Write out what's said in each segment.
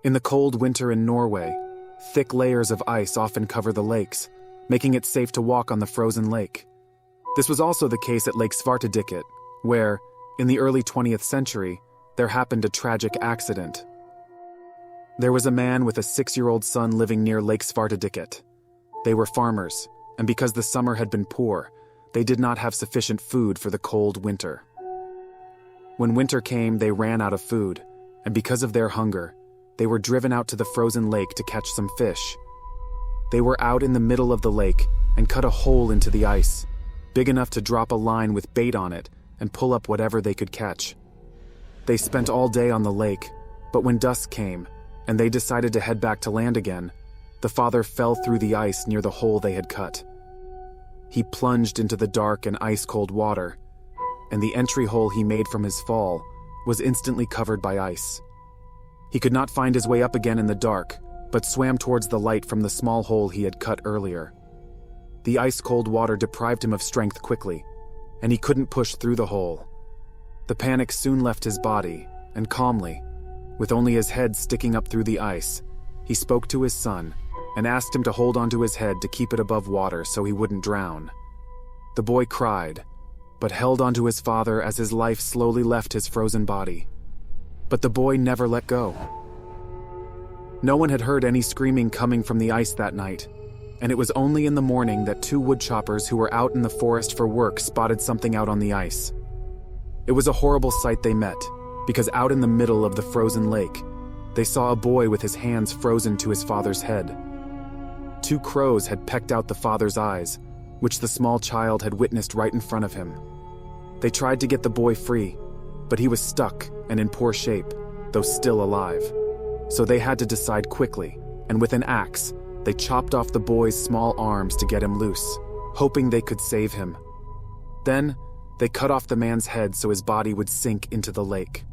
In the cold winter in Norway, thick layers of ice often cover the lakes, making it safe to walk on the frozen lake. This was also the case at Lake Svartediket, where, in the early 20th century, there happened a tragic accident. There was a man with a 6-year-old son living near Lake Svartediket. They were farmers, and because the summer had been poor, they did not have sufficient food for the cold winter. When winter came, they ran out of food, and because of their hunger, they were driven out to the frozen lake to catch some fish. They were out in the middle of the lake and cut a hole into the ice, big enough to drop a line with bait on it and pull up whatever they could catch. They spent all day on the lake, but when dusk came, and they decided to head back to land again, the father fell through the ice near the hole they had cut. He plunged into the dark and ice-cold water, and the entry hole he made from his fall was instantly covered by ice. He could not find his way up again in the dark, but swam towards the light from the small hole he had cut earlier. The ice-cold water deprived him of strength quickly, and he couldn't push through the hole. The panic soon left his body, and calmly, with only his head sticking up through the ice, he spoke to his son and asked him to hold onto his head to keep it above water so he wouldn't drown. The boy cried, but held onto his father as his life slowly left his frozen body. But the boy never let go. No one had heard any screaming coming from the ice that night, and it was only in the morning that 2 woodchoppers who were out in the forest for work spotted something out on the ice. It was a horrible sight they met, because out in the middle of the frozen lake, they saw a boy with his hands frozen to his father's head. 2 crows had pecked out the father's eyes, which the small child had witnessed right in front of him. They tried to get the boy free, but he was stuck and in poor shape, though still alive. So they had to decide quickly, and with an axe, they chopped off the boy's small arms to get him loose, hoping they could save him. Then, they cut off the man's head so his body would sink into the lake.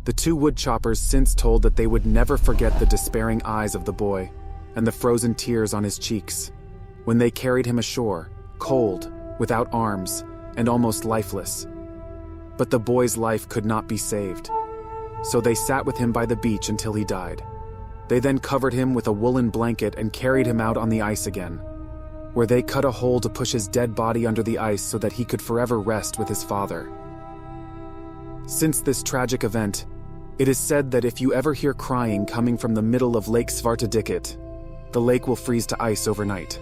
The 2 woodchoppers since told that they would never forget the despairing eyes of the boy and the frozen tears on his cheeks when they carried him ashore, cold, without arms, and almost lifeless. But the boy's life could not be saved, so they sat with him by the beach until he died. They then covered him with a woolen blanket and carried him out on the ice again, where they cut a hole to push his dead body under the ice so that he could forever rest with his father. Since this tragic event, it is said that if you ever hear crying coming from the middle of Lake Svartediket, the lake will freeze to ice overnight.